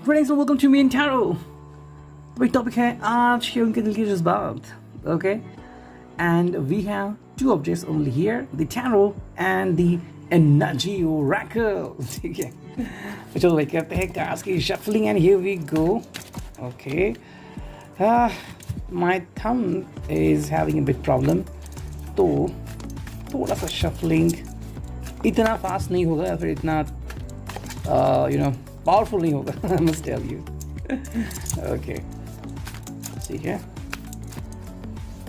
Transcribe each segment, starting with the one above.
Friends, welcome to me in tarot. तो एक topic है आज के उनके दिल की जज्बात, okay. And we have two objects only here, the tarot and the energy oracle. ठीक है, तो चलो लाइक करते हैं कार्ड्स की shuffling and here we go. Okay, my thumb is having a big problem, तो थोड़ा सा शफलिंग इतना फास्ट नहीं होगा या फिर इतना पावरफुल नहीं होगा। I must tell you. Okay, ठीक है।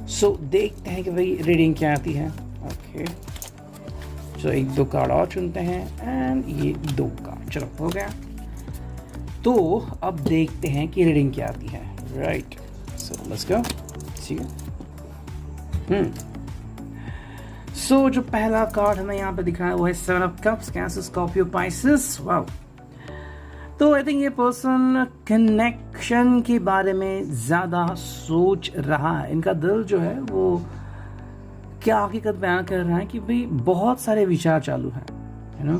सो देखते हैं कि भाई रीडिंग क्या आती है। ओके, चलो एक दो कार्ड और चुनते हैं एंड ये दो कार्ड, चलो हो गया। तो अब देखते हैं कि रीडिंग क्या आती है। Right, so let's go. ठीक है। सो जो पहला कार्ड हमें यहाँ पे दिख रहा है वो है seven of cups, cancer, Scorpio, Pisces. Wow. तो आई थिंक ये पर्सन कनेक्शन के बारे में ज़्यादा सोच रहा है। इनका दिल जो है वो क्या हकीकत बयान कर रहा है कि भाई बहुत सारे विचार चालू हैं,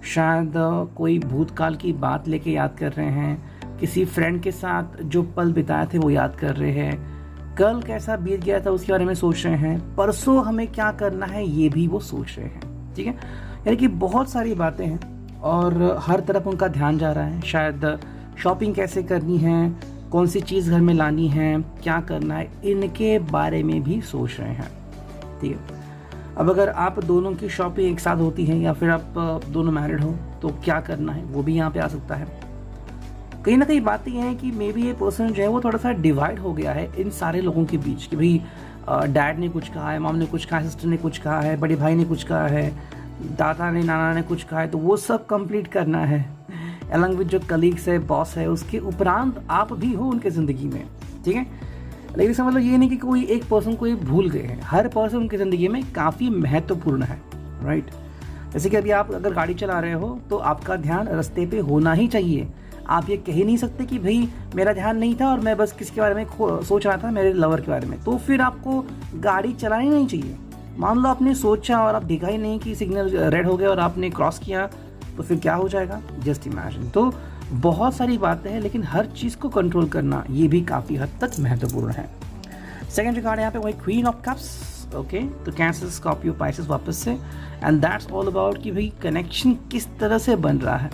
शायद कोई भूतकाल की बात लेके याद कर रहे हैं, किसी फ्रेंड के साथ जो पल बिताए थे वो याद कर रहे हैं, कल कैसा बीत गया था उसके बारे में सोच रहे हैं, परसों हमें क्या करना है ये भी वो सोच रहे हैं। ठीक है, यानी कि बहुत सारी बातें हैं और हर तरफ उनका ध्यान जा रहा है। शायद शॉपिंग कैसे करनी है, कौन सी चीज़ घर में लानी है, क्या करना है, इनके बारे में भी सोच रहे हैं। ठीक है, अब अगर आप दोनों की शॉपिंग एक साथ होती है या फिर आप दोनों मैरिड हो तो क्या करना है वो भी यहाँ पे आ सकता है। कहीं ना कहीं बात यह है कि मे बी ये पर्सन जो है वो थोड़ा सा डिवाइड हो गया है इन सारे लोगों के बीच कि भाई डैड ने कुछ कहा है, मॉम ने कुछ कहा है, सिस्टर ने कुछ कहा है, बड़े भाई ने कुछ कहा है, दादा ने, नाना ने कुछ कहा है, तो वो सब कंप्लीट करना है। अलॉन्ग विद जो कलीग्स है, बॉस है, उसके उपरांत आप भी हो उनके ज़िंदगी में। ठीक है, लेकिन इसका मतलब ये नहीं कि कोई एक पर्सन को ये भूल गए हैं। हर पर्सन उनकी ज़िंदगी में काफ़ी महत्वपूर्ण है। राइट, जैसे कि अभी आप अगर गाड़ी चला रहे हो तो आपका ध्यान रास्ते पे होना ही चाहिए। आप ये कह ही नहीं सकते कि भाई मेरा ध्यान नहीं था और मैं बस किसके बारे में सोच रहा था, मेरे लवर के बारे में, तो फिर आपको गाड़ी चलानी नहीं चाहिए। मान लो आपने सोचा और आप देखा ही नहीं कि सिग्नल रेड हो गया और आपने क्रॉस किया, तो फिर क्या हो जाएगा, जस्ट इमेजिन। तो बहुत सारी बातें हैं, लेकिन हर चीज़ को कंट्रोल करना ये भी काफ़ी हद तक महत्वपूर्ण है। सेकेंड जो कार्ड यहाँ पे वही क्वीन ऑफ कप्स। ओके, तो कैंसर, स्कॉर्पियो, पाइसेस वापस से, एंड दैट्स ऑल अबाउट कि भाई कनेक्शन किस तरह से बन रहा है।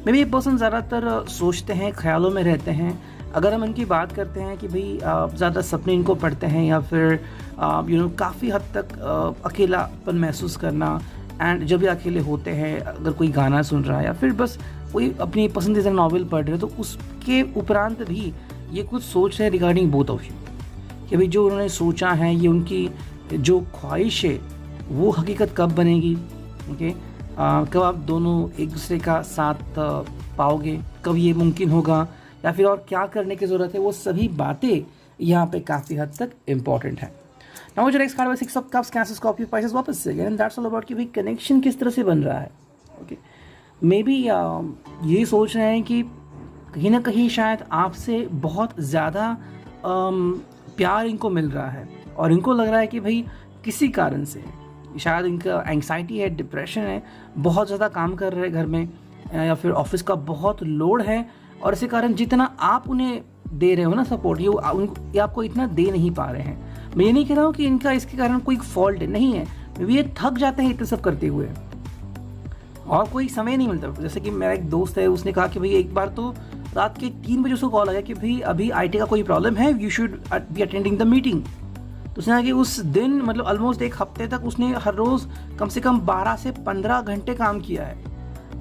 मे बी ये पर्सन ज़्यादातर सोचते हैं, ख्यालों में रहते हैं। अगर हम इनकी बात करते हैं कि भाई ज़्यादा सपने इनको पढ़ते हैं या फिर काफ़ी हद तक अकेलापन महसूस करना, एंड जब भी अकेले होते हैं, अगर कोई गाना सुन रहा है या फिर बस कोई अपनी पसंदीदा नॉवेल पढ़ रहे हैं, तो उसके उपरांत भी ये कुछ सोच रहे हैं रिगार्डिंग बोथ ऑफ यू कि भाई जो उन्होंने सोचा है, ये उनकी जो ख्वाहिश है वो हकीकत कब बनेगी। ओके, कब आप दोनों एक दूसरे का साथ पाओगे, कब ये मुमकिन होगा, या फिर और क्या करने की ज़रूरत है, वो सभी बातें यहाँ पे काफ़ी हद तक इम्पॉर्टेंट है। नाउ जो नेक्स्ट कार्ड है six of cups, cancer, Scorpio, Pisces वापस से, एंड दैट्स ऑल अबाउट कि भाई कनेक्शन किस तरह से बन रहा है। ओके, मे बी ये सोच रहे हैं कि कहीं ना कहीं शायद आपसे बहुत ज़्यादा प्यार इनको मिल रहा है और इनको लग रहा है कि भाई किसी कारण से शायद इनका एंग्जाइटी है, डिप्रेशन है, बहुत ज़्यादा काम कर रहे हैं घर में या फिर ऑफिस का बहुत लोड है, और इसी कारण जितना आप उन्हें दे रहे हो ना सपोर्ट, ये आपको इतना दे नहीं पा रहे हैं। मैं ये नहीं कह रहा हूँ कि इनका इसके कारण कोई फॉल्ट नहीं है, ये थक जाते हैं इतना सब करते हुए और कोई समय नहीं मिलता। जैसे कि मेरा एक दोस्त है, उसने कहा कि भाई एक बार तो रात के 3 बजे उसको कॉल आया कि भाई अभी IT का कोई प्रॉब्लम है, you should be attending the meeting. तो उसने कहा कि उस दिन मतलब ऑलमोस्ट एक हफ्ते तक उसने हर रोज़ कम से कम 12 से 15 घंटे काम किया है।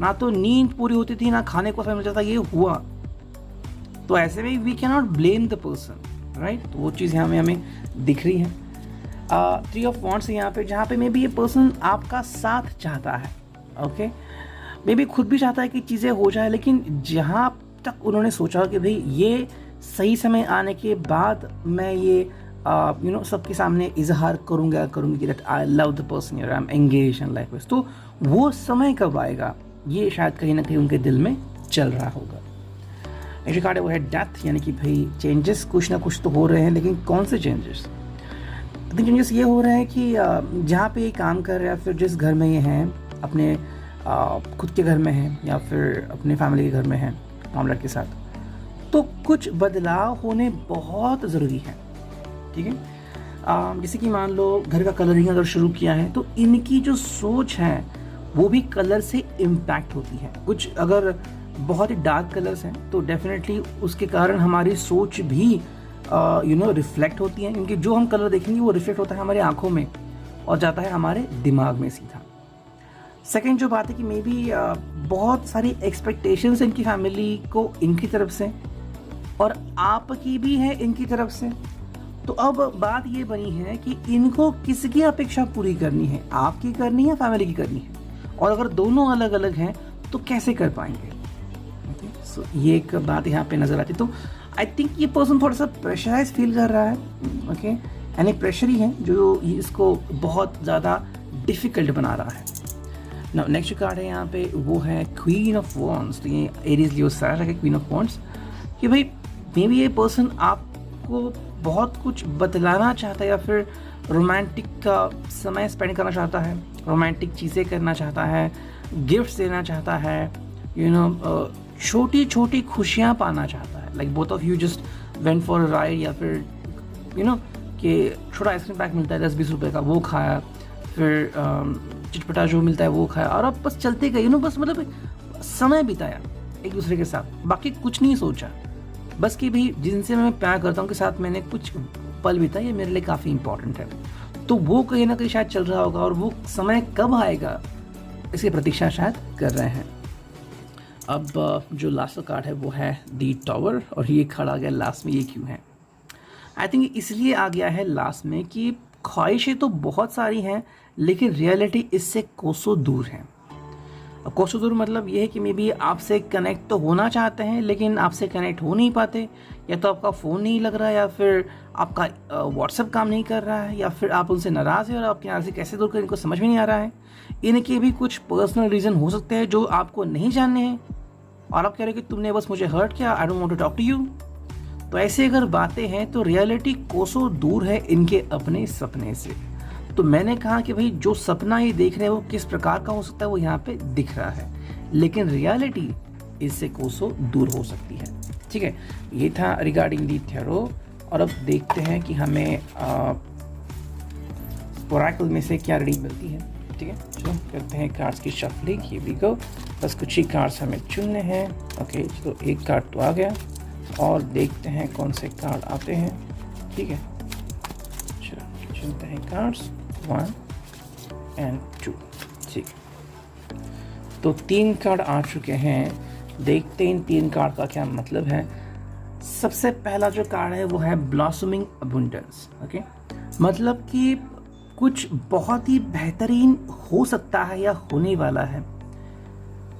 ना तो नींद पूरी होती थी, ना खाने को समय मिलता था, ये हुआ। तो ऐसे में we can not blame the person, right. तो वो चीज़ हमें दिख रही है। 3 ऑफ वॉन्ड्स यहाँ पे, जहाँ पे मे बी ये पर्सन आपका साथ चाहता है। ओके, मे बी खुद भी चाहता है कि चीज़ें हो जाए, लेकिन जहाँ तक उन्होंने सोचा कि भाई ये सही समय आने के बाद मैं ये सबके सामने इजहार करूँगी that I love the person, I am engage in life, तो वो समय कब आएगा ये शायद कहीं ना कहीं उनके दिल में चल रहा होगा। नेक्स्ट कार्ड है वो है डेथ, यानी कि भाई चेंजेस कुछ ना कुछ तो हो रहे हैं, लेकिन कौन से चेंजेस। आई थिंक चेंजेस ये हो रहे हैं कि जहाँ पे ये काम कर रहे हैं, फिर जिस घर में ये हैं, अपने खुद के घर में हैं या फिर अपने फैमिली के घर में हैं, मामला के साथ, तो कुछ बदलाव होने बहुत ज़रूरी है, ठीक है। जैसे कि मान लो घर का कलरिंग अगर शुरू किया है तो इनकी जो सोच है वो भी कलर से इम्पैक्ट होती है। कुछ अगर बहुत ही डार्क कलर्स हैं तो डेफिनेटली उसके कारण हमारी सोच भी रिफ्लेक्ट होती है, क्योंकि जो हम कलर देखेंगे वो रिफ्लेक्ट होता है हमारी आंखों में और जाता है हमारे दिमाग में सीधा। सेकेंड जो बात है कि मे बी बहुत सारी एक्सपेक्टेशंस इनकी फैमिली को इनकी तरफ से और आपकी भी है इनकी तरफ से। तो अब बात ये बनी है कि इनको किसकी अपेक्षा पूरी करनी है, आपकी करनी है, फैमिली की करनी है, और अगर दोनों अलग अलग हैं तो कैसे कर पाएंगे। सो ये एक बात यहाँ पे नजर आती है। तो आई थिंक ये पर्सन थोड़ा सा प्रेशराइज फील कर रहा है, ओके, यानी प्रेशर ही है जो इसको बहुत ज़्यादा डिफिकल्ट बना रहा है। नाउ नेक्स्ट कार्ड है यहाँ पे, वो है क्वीन ऑफ वॉन्ड्स। तो ये एरीज लियो सारा है क्वीन ऑफ वॉन्ड्स, कि भाई मे बी ये पर्सन आपको बहुत कुछ बतलाना चाहता है या फिर रोमांटिक का समय स्पेंड करना चाहता है, रोमांटिक चीज़ें करना चाहता है, गिफ्ट्स देना चाहता है, छोटी छोटी खुशियाँ पाना चाहता है। Like both of you just went for a ride, या फिर कि छोटा आइसक्रीम पैक मिलता है 10-20 रुपए का, वो खाया, फिर चिटपटा जो मिलता है वो खाया, और अब बस चलते गए, बस मतलब समय बिताया एक दूसरे के साथ, बाकी कुछ नहीं सोचा, बस कि भाई जिनसे मैं प्यार करता हूँ के साथ मैंने कुछ पल बिताया, ये मेरे लिए काफ़ी इंपॉर्टेंट है। तो वो कहीं ना कहीं शायद चल रहा होगा और वो समय कब आएगा इसकी प्रतीक्षा शायद कर रहे हैं। अब जो लास्ट कार्ड है वो है दी टॉवर, और ये खड़ा गया लास्ट में, ये क्यों है? आई थिंक इसलिए आ गया है लास्ट में कि ख्वाहिशें तो बहुत सारी हैं लेकिन रियलिटी इससे कोसों दूर है। अब कोसों दूर मतलब ये है कि मे बी आपसे कनेक्ट तो होना चाहते हैं लेकिन आपसे कनेक्ट हो नहीं पाते, या तो आपका फ़ोन नहीं लग रहा है, या फिर आपका व्हाट्सएप काम नहीं कर रहा है, या फिर आप उनसे नाराज़ हैं और आपके यहाँ से कैसे दूर करें इनको समझ में नहीं आ रहा है। इनके भी कुछ पर्सनल रीज़न हो सकते हैं जो आपको नहीं जानने हैं, और आप कह रहे हो कि तुमने बस मुझे हर्ट किया, I don't want to talk to you. तो ऐसे अगर बातें हैं तो रियलिटी कोसों दूर है इनके अपने सपने से। तो मैंने कहा कि भाई जो सपना ये देख रहे हैं वो किस प्रकार का हो सकता है वो यहाँ पे दिख रहा है, लेकिन रियलिटी इससे कोसों दूर हो सकती है। ठीक है, ये था रिगार्डिंग दी थ्योरो। और अब देखते हैं कि हमें ओरेकल में से क्या रीडिंग मिलती है। ठीक है, चलो करते हैं कार्ड्स की शफलिंग। हियर वी गो। बस कुछ ही कार्ड्स हमें चुनने हैं। ओके, चलो एक कार्ड तो आ गया और देखते हैं कौन से कार्ड आते हैं। ठीक है, चलो चुनते हैं कार्ड्स 1 और 2। ठीक, तो 3 कार्ड आ चुके हैं। देखते हैं इन 3 कार्ड का क्या मतलब है। सबसे पहला जो कार्ड है वो है ब्लॉसमिंग अबंडेंस। ओके, मतलब कि कुछ बहुत ही बेहतरीन हो सकता है या होने वाला है,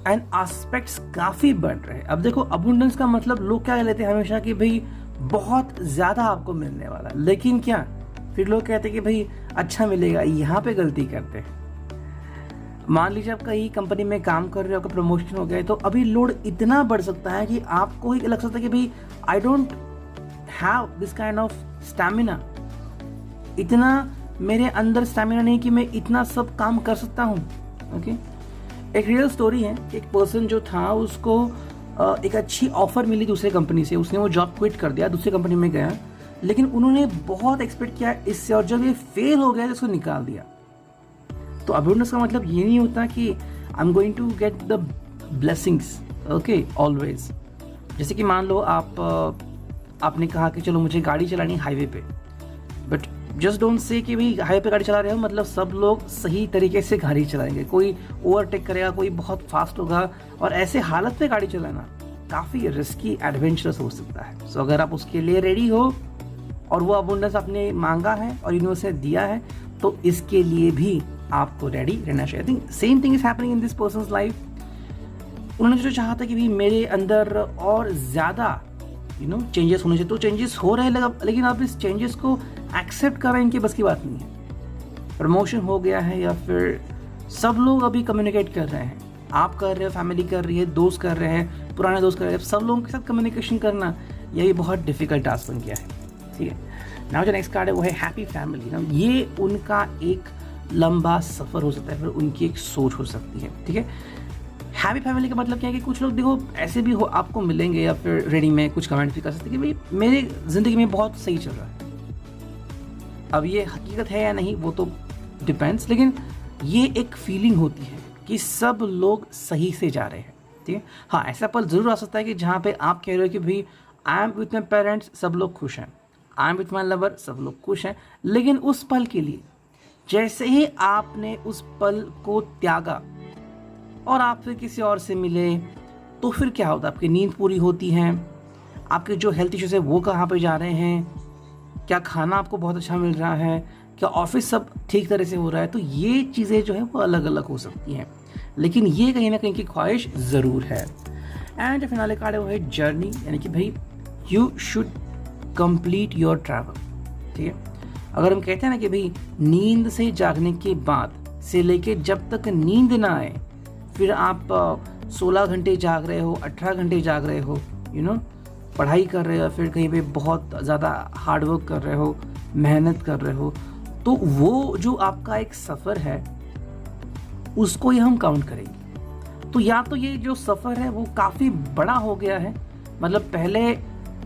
एंड एस्पेक्ट्स काफ़ी बढ़ रहे हैं। अब देखो, अबंडेंस का मतलब लोग क्या लेते हैं हमेशा कि भाई बहुत ज़्यादा आपको मिलने वाला, लेकिन क्या फिर लोग कहते हैं कि भाई अच्छा मिलेगा। यहाँ पे गलती करते हैं। मान लीजिए आप कहीं कंपनी में काम कर रहे हो, आपका प्रमोशन हो गया, तो अभी लोड इतना बढ़ सकता है कि आपको ही लग सकता है कि भाई I don't have this kind of stamina, इतना मेरे अंदर स्टैमिना नहीं कि मैं इतना सब काम कर सकता हूँ। ओके, एक रियल स्टोरी है। एक पर्सन जो था उसको एक अच्छी ऑफर मिली दूसरे कंपनी से, उसने वो जॉब क्विट कर दिया, दूसरी कंपनी में गया, लेकिन उन्होंने बहुत एक्सपेक्ट किया इससे, और जब ये फेल हो गया तो उसको निकाल दिया। तो अबंडेंस का मतलब ये नहीं होता कि I am going to get the blessings, okay, always. जैसे कि मान लो आपने कहा कि चलो मुझे गाड़ी चलानी हाईवे पे, बट जस्ट डोंट से कि भाई हाईवे पे गाड़ी चला रहे हो मतलब सब लोग सही तरीके से गाड़ी चलाएंगे। कोई ओवरटेक करेगा, कोई बहुत फास्ट होगा, और ऐसे हालत में गाड़ी चलाना काफ़ी रिस्की एडवेंचरस हो सकता है। सो अगर आप उसके लिए रेडी हो और वो अबंडेंस आपने मांगा है और यूनिवर्स ने दिया है, तो इसके लिए भी आपको रेडी रहना चाहिए। I think same thing is happening in this persons life. उन्होंने जो चाहा था कि भाई मेरे अंदर और ज़्यादा चेंजेस होने चाहिए, तो चेंजेस हो रहे हैं, लेकिन आप इस चेंजेस को एक्सेप्ट कर रहे हैं, इनकी बस की बात नहीं है। प्रमोशन हो गया है या फिर सब लोग अभी कम्युनिकेट कर रहे हैं, आप कर रहे हो, फैमिली कर रही है, दोस्त कर रहे हैं, पुराने दोस्त कर रहे हैं, सब लोगों के साथ कम्युनिकेशन करना यही बहुत डिफिकल्ट टास्क बन गया है। ठीक है, नाउ जो नेक्स्ट कार्ड है वो है हैप्पी फैमिली। नाउ ये उनका एक लंबा सफ़र हो सकता है, फिर उनकी एक सोच हो सकती है। ठीक है, हैप्पी फैमिली का मतलब क्या है कि कुछ लोग देखो ऐसे भी हो आपको मिलेंगे या फिर रेडी में कुछ कमेंट भी कर सकते हैं कि भाई मेरी ज़िंदगी में बहुत सही चल रहा है। अब ये हकीकत है या नहीं वो तो डिपेंड्स, लेकिन ये एक फीलिंग होती है कि सब लोग सही से जा रहे हैं, ठीक है। हाँ, ऐसा पल ज़रूर आ सकता है कि जहाँ पे आप कह रहे हो कि भाई I am with my parents, सब लोग खुश हैं, I am with my lover, सब लोग खुश हैं, लेकिन उस पल के लिए जैसे ही आपने उस पल को त्यागा और आप फिर किसी और से मिले, तो फिर क्या होता है? आपकी नींद पूरी होती है, आपके जो हेल्थ इश्यूज है वो कहाँ पे जा रहे हैं, क्या खाना आपको बहुत अच्छा मिल रहा है, क्या ऑफिस सब ठीक तरह से हो रहा है। तो ये चीज़ें जो है वो अलग अलग हो सकती हैं, लेकिन ये कहीं ना कहीं की ख्वाहिश ज़रूर है। एंड फिनाले कार्ड है वो है जर्नी, यानी कि भाई you should complete your travel, ठीक है। अगर हम कहते हैं ना कि भाई नींद से जागने के बाद से लेके जब तक नींद ना आए, फिर आप 16 घंटे जाग रहे हो, 18 घंटे जाग रहे हो, पढ़ाई कर रहे हो, फिर कहीं पे बहुत ज़्यादा हार्डवर्क कर रहे हो, मेहनत कर रहे हो, तो वो जो आपका एक सफ़र है उसको ही हम काउंट करेंगे। तो या तो ये जो सफ़र है वो काफ़ी बड़ा हो गया है, मतलब पहले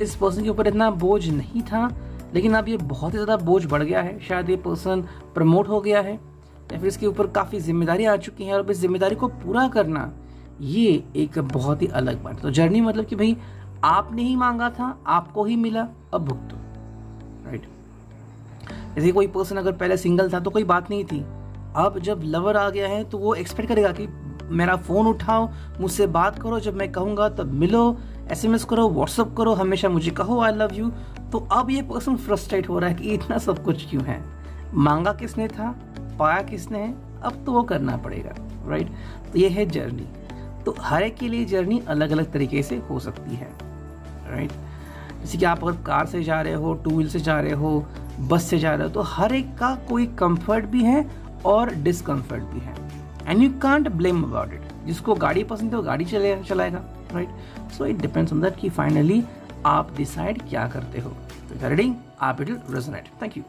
इस पर्सन के ऊपर इतना बोझ नहीं था, लेकिन अब ये बहुत ही ज़्यादा बोझ बढ़ गया है, शायद ये पर्सन प्रमोट हो गया है या फिर इसके ऊपर काफ़ी जिम्मेदारी आ चुकी है और इस जिम्मेदारी को पूरा करना ये एक बहुत ही अलग बात है। तो जर्नी मतलब कि भाई आपने ही मांगा था, आपको ही मिला, अब भुगतो, राइट। जैसे कोई पर्सन अगर पहले सिंगल था तो कोई बात नहीं थी, अब जब लवर आ गया है तो वो एक्सपेक्ट करेगा कि मेरा फ़ोन उठाओ, मुझसे बात करो, जब मैं कहूँगा तब मिलो, SMS करो, व्हाट्सअप करो, हमेशा मुझे कहो आई लव यू। तो अब ये पर्सन फ्रस्ट्रेट हो रहा है कि इतना सब कुछ क्यों है, मांगा किसने था, पाया किसने है, अब तो वो करना पड़ेगा, राइट। तो ये है जर्नी। तो हर एक के लिए जर्नी अलग अलग तरीके से हो सकती है, राइट। जैसे कि आप अगर कार से जा रहे हो, 2 व्हील से जा रहे हो, बस से जा रहे हो, तो हर एक का कोई कंफर्ट भी है और डिसकंफर्ट भी है, and you can't blame about it. जिसको गाड़ी पसंद है वो गाड़ी चलाएगा, right. So it depends on that कि फाइनली आप डिसाइड क्या करते हो। तो रेडी, आप it will resonate. Thank you.